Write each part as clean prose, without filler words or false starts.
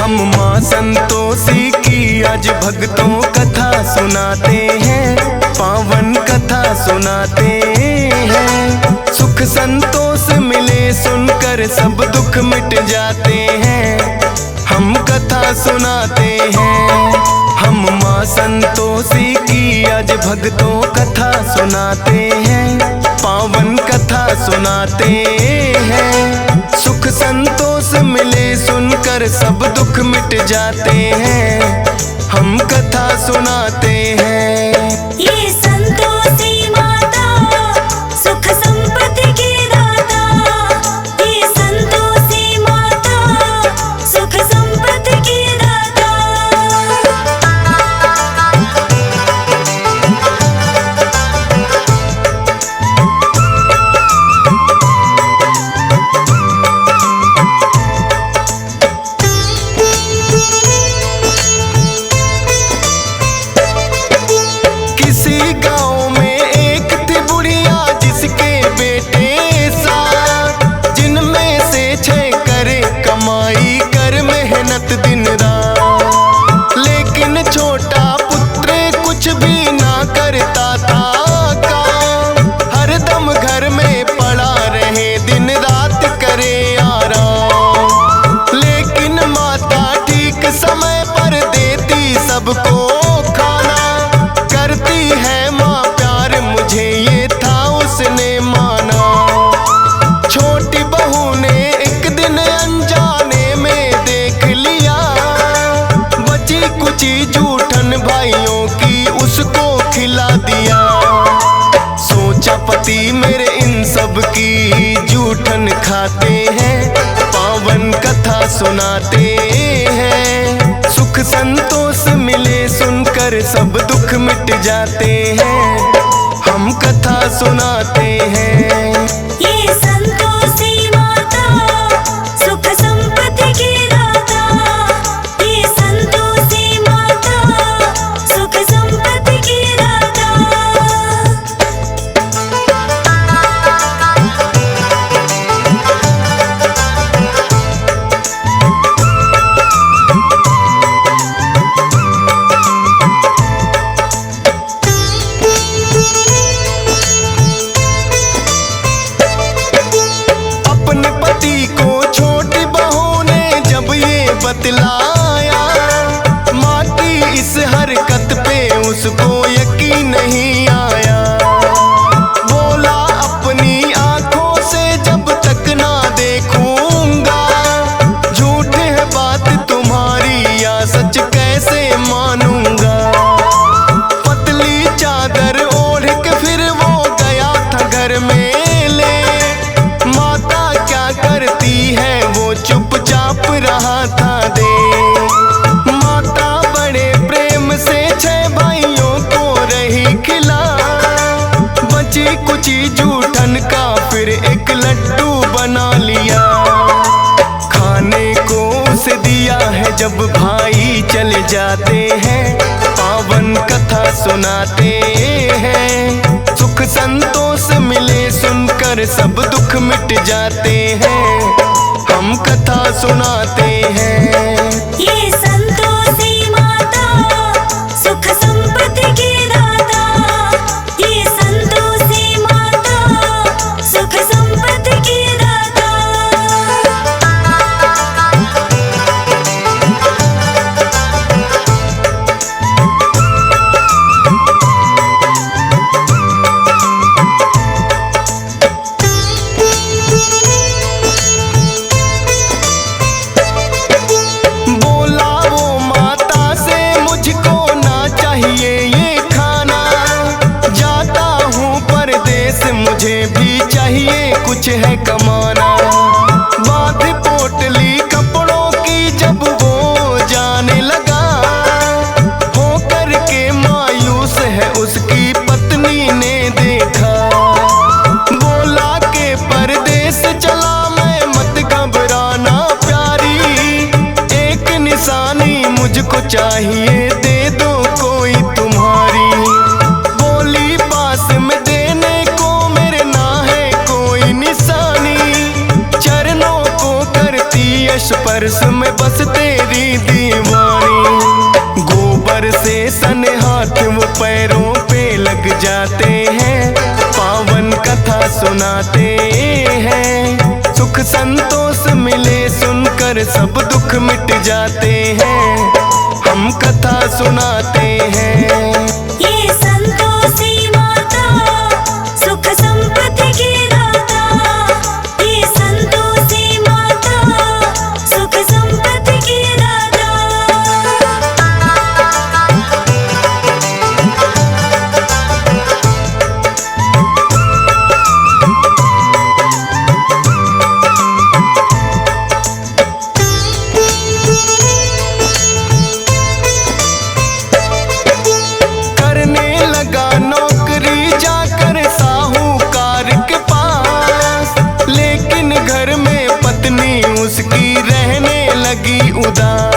हम माँ संतोषी की आज भक्तों कथा सुनाते हैं, पावन कथा सुनाते हैं। सुख संतोष मिले सुनकर सब दुख मिट जाते हैं, हम कथा सुनाते हैं। हम माँ संतोषी की आज भक्तों कथा सुनाते हैं, पावन कथा सुनाते हैं। सुख संतोष मिले सुनकर सब दुख मिट जाते हैं, हम कथा सुनाते हैं। ये संतोषी माता सुख संपत्ति की दाता, ये संतोषी माता सुख संपत्ति की दाता। दिन रात लेकिन छोटा पुत्र कुछ भी ना करता था काम, हरदम घर में पड़ा रहे दिन रात करे आराम। लेकिन माता ठीक समय पर देती सबको खाना, करती है माँ प्यार मुझे ये था उसने माना। छोटी बहू ने एक दिन अनजाने में देख लिया, बची कुची जूठन भाइयों की उसको खिला दिया। सोचा पति मेरे इन सब की जूठन खाते हैं, पावन कथा सुनाते हैं। सुख संतोष मिले सुनकर सब दुख मिट जाते हैं, हम कथा सुनाते हैं। ये संतोषी माता सुख संपत्ति की दाता, ये संतोषी माता सुख संपत्ति की दाता। बतलाया माँ की इस हरकत पे उसको यकीन नहीं आया। बोला अपनी आंखों से जब तक ना देखूंगा, झूठ है बात तुम्हारी या सच कैसे मानूंगा। पतली चादर ओढ़ के फिर वो गया था घर में ले, माता क्या करती है वो चुपचाप रहा था दे। माता बड़े प्रेम से 6 भाइयों को रही खिला, बची कुची जूठन का फिर एक लड्डू बना लिया। खाने को उसे दिया है जब भाई चले जाते हैं, पावन कथा सुनाते हैं। सुख संतोष मिले सुनकर सब दुख मिट जाते हैं, हम कथा सुनाते हैं। ये संतोषी माता सुख संपत्ति की दाता, ये संतोषी माता सुख संपत्ति की दाता। मुझे भी चाहिए कुछ है कमाना। बात पोटली कपड़ों की जब वो जाने लगा, हो करके मायूस है उसकी पत्नी ने देखा। बोला के परदेस चला मैं मत घबराना प्यारी, एक निशानी मुझको चाहिए दे दो कोई तुम्हारी। बोली पास में देने को मेरे ना है कोई निशानी, चरणों को करती यश स्पर्श में बस तेरी दीवानी। गोबर से सने हाथ वो पैरों पे लग जाते हैं, पावन कथा सुनाते हैं। सुख संतोष मिले सुनकर सब दुख मिट जाते हैं, हम कथा सुनाते हैं। ये संतोषी माता सुख संपत्ति की दाता, ये संतोषी माता सुख संपत्ति की दाता। करने लगा नौकरी जाकर साहूकार के पास, लेकिन घर में पत्नी उसकी रहने लगी उदास,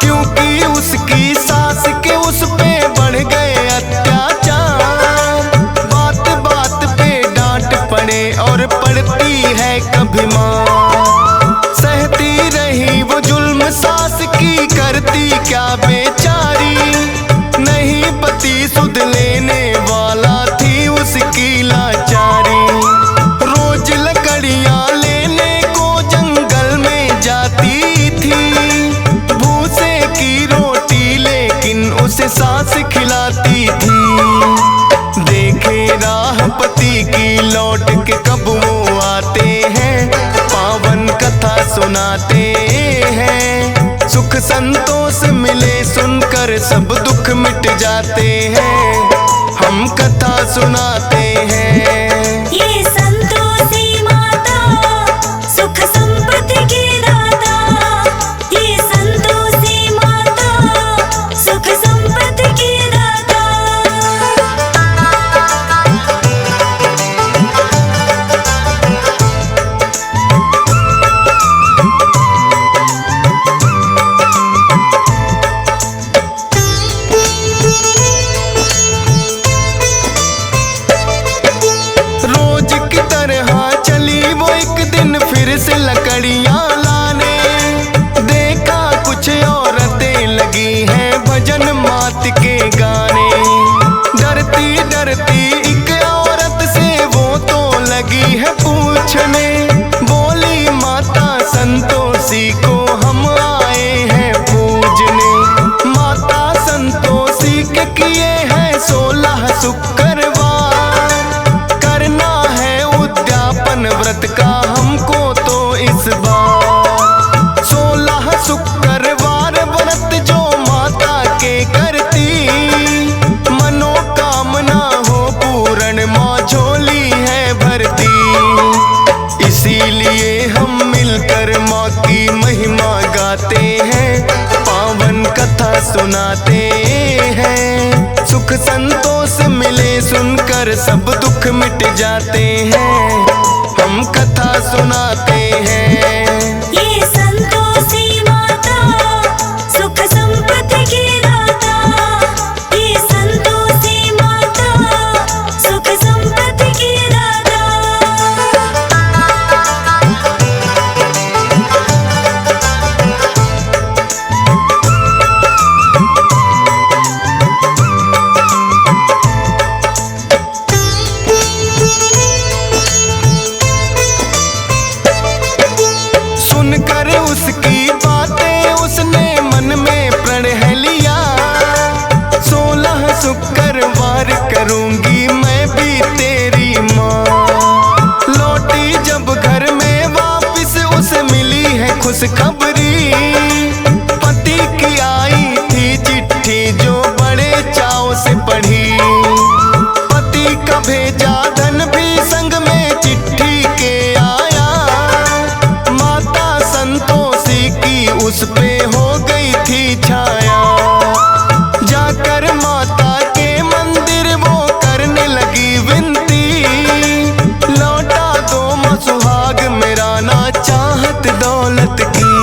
क्योंकि उसकी सास के उस पे बढ़ गए अत्याचार। बात बात पे डांट पड़े और पड़ती है कभी मार, सहती रही वो जुल्म सास की, करती क्या बेचारी। नहीं पति सुध लेने वाला थी उसकी लाचारी। रोज लकड़ियां लेने को जंगल में जाती थी, भूसे की रोटी लेकिन उसे सास खिलाती थी। देखे राह पति की लौट के कब वो आते हैं, पावन कथा सुनाते हैं। सुख संतोष मिले सुनकर सब दुख मिट जाते हैं, हम कथा सुनाते हैं। ये संतोषी माता सुख संपत्ति की दाता, ये संतोषी माता सुख संपत्ति की दाता। रोज की तरह चली वो एक दिन फिर से लकड़ियां लाने, देखा कुछ औरतें लगी हैं भजन मात के गाने। डरती डरती एक औरत से वो तो लगी है पूछने, बोली माता संतोषी को हम आए हैं पूजने। माता संतोषी के किए हैं 16 शुक्रवार, करना है उद्यापन व्रत का हमको तो इस बार। 16 शुक्रवार व्रत जो माता के करती, मनोकामना हो पूर्ण माँ झोली है भरती। इसीलिए हम मिलकर माँ की महिमा गाते हैं, पावन कथा सुनाते हैं। सुख संतोष मिले सुनकर सब दुख मिट जाते हैं, हम कथा सुनाते हैं। ये संतोषी माता सुख संपत्ति की दाता, ये संतोषी माता सुख संपत्ति की दाता। सुनकर उसकी बातें उसने मन में प्रण लिया, 16 शुक्रवार करूंगी मैं भी तेरी माँ। लौटी जब घर में वापिस उसे मिली है खुशखबरी, पति की आई थी चिट्ठी जो बड़े चाव से पढ़ी। पति का भेजा धन भी संग में चिट्ठी के आया, माता संतोषी की उस पे हो गई थी छाया। जाकर माता के मंदिर वो करने लगी विनती, लौटा दो माँ सुहाग मेरा ना चाहत दौलत की।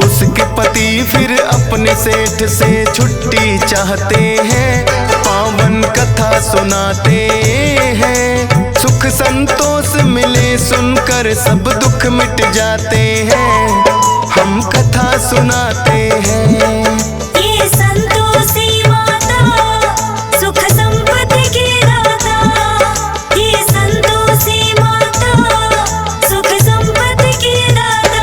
उसके पति फिर अपने सेठ से छुट्टी चाहते हैं, पावन कथा सुनाते हैं। सुख संतोष मिले सुनकर सब दुख मिट जाते हैं, हम कथा सुनाते हैं। ये संतोषी माता सुख संपत्ति की दाता, ये संतोषी माता सुख संपत्ति की दाता।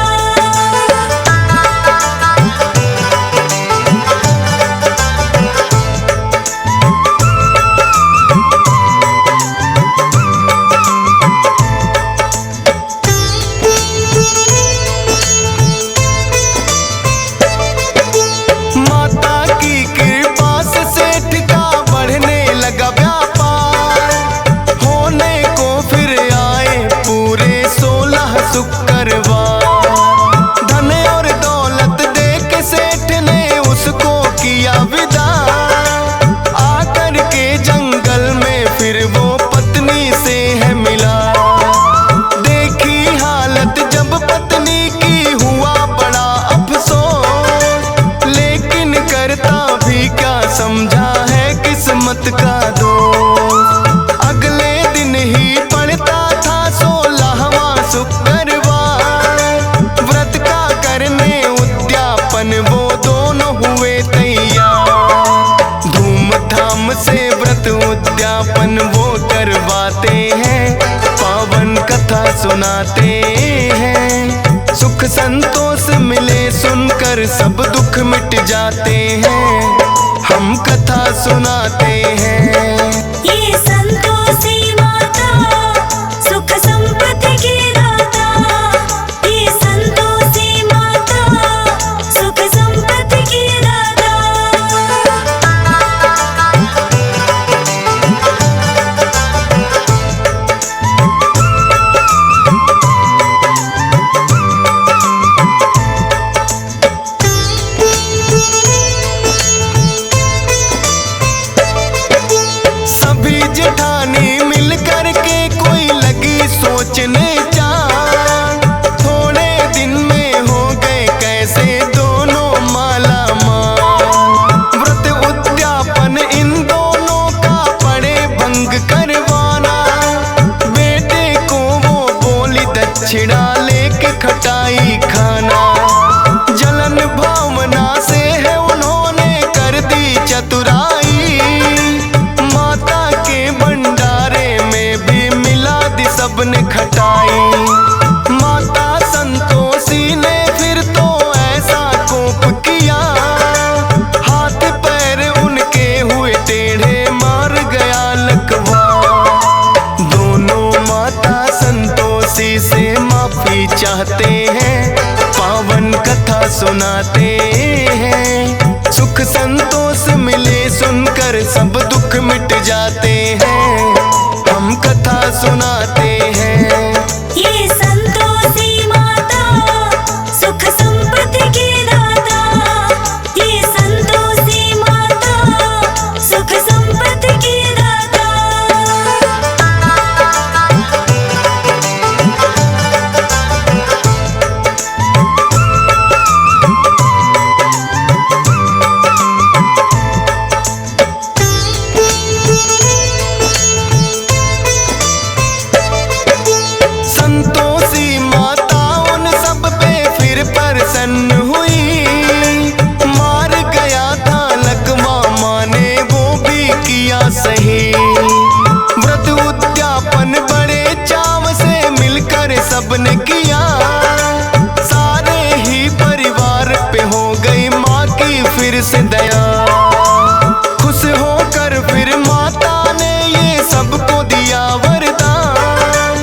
माता की कृपा से सेठ का बढ़ने लगा व्यापार, होने को फिर आए पूरे 16 शुक्रवार। धन और दौलत दे के सेठ ने उसको किया विदा, आकर के जंगल में फिर वो पत्नी से है मिला। देखी हालत जब पत्नी की हुआ बड़ा अफसोस, लेकिन करता भी क्या समझा है किस्मत का दोष। अगले दिन ही पड़ता था 16वां शुक्रवार, व्रत का करने उद्यापन वो दोनों हुए तैयार। धूमधाम से व्रत उद्यापन वो करवाते हैं, पावन कथा सुनाते हैं। सुख संतोष मिले सुनकर सब दुख मिट जाते हैं, हम कथा सुनाते हैं। ये संतोषी माता सुख संपत्ति की दाता, ये संतोषी माता सुख संपत्ति की दाता। सभी जेठानी मिल कर के कोई लगी सोचने जान, थोड़े दिन में हो गए कैसे दोनों माला माल। व्रत उद्यापन इन दोनों का पड़े भंग करवाना, बेटे को वो बोली दक्षिणा लेके खटाई खाना। जलन भावना से है उन्होंने कर दी चतुराई, माता के भंडारे में भी मिला दी सबने खटाई। माता संतोषी ने फिर तो ऐसा कोप किया, हाथ पैर उनके हुए टेढ़े मार गया लकवा। दोनों माता संतोषी से माफी चाहते हैं, पावन कथा सुनाते हैं। सुख संतोष मिले सुनकर सब दुख मिट जाते हैं, हम कथा सुनाते हैं। ये संतोषी माता सुख संपत्ति की दाता, ये संतोषी माता सुख संपत्ति की दाता। संतोषी माता उन सब पे फिर प्रसन्न हुई, मार गया था लकवा माँ ने वो भी किया सही। व्रत उद्यापन बड़े चाव से मिलकर सबने किया, सारे ही परिवार पे हो गई माँ की फिर से दया। खुश होकर फिर माता ने ये सबको दिया वरदान,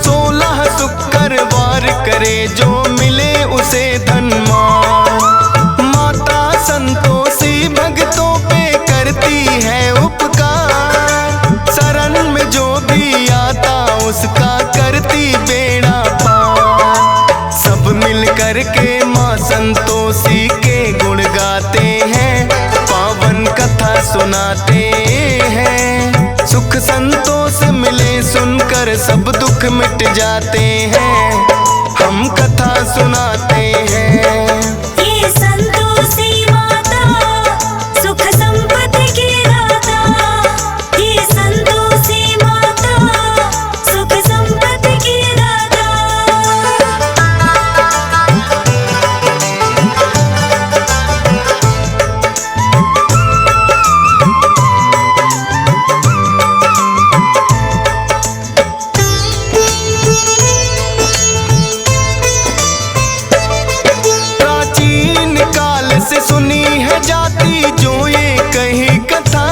16 शुक्रवार करे जो मिले उसे धन मान। माता संतोषी भक्तों पे करती है उपकार, शरण में जो भी आता उसका करती बेड़ा पार। सब मिल कर के माँ संतोषी के गुण गाते हैं, पावन कथा सुनाते हैं। सुख संतोष मिले सुनकर सब दुख मिट जाते हैं, हम कथा सुनाते हैं। ये संतोषी माता सुख संपत्ति की दाता, ये संतोषी माता सुख संपत्ति की दाता। तूने सुनी है जाती जो ये कही कथा,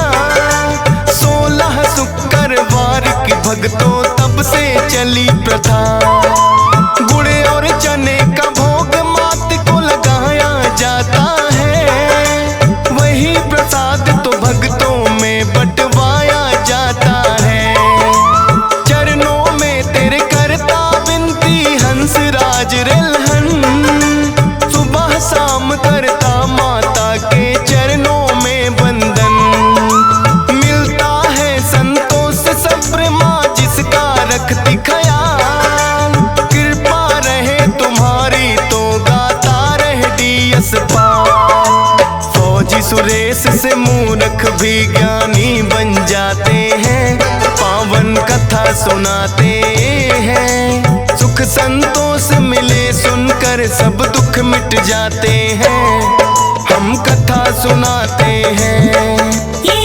16 शुक्रवार की भक्तों तब से चली प्रथा। गुड़ और चने का भोग मात को लगाया जाता है, वही प्रसाद तो भक्तों में बंटवाया जाता है। चरणों में तेरे करता विनती हंसराज रिलहन, सुबह शाम करता माता के चरणों में वंदन। मिलता है संतोष सब्र माँ जिसका रखती ख्याल, कृपा रहे तुम्हारी तो गाता रहे डीएस पाल। फौजी सुरेश से मूर्ख भी ज्ञानी बन जाते हैं, पावन कथा सुनाते हैं। सुख संतोष मिले सुनकर सब दुख मिट जाते हैं, हम कथा सुनाते हैं।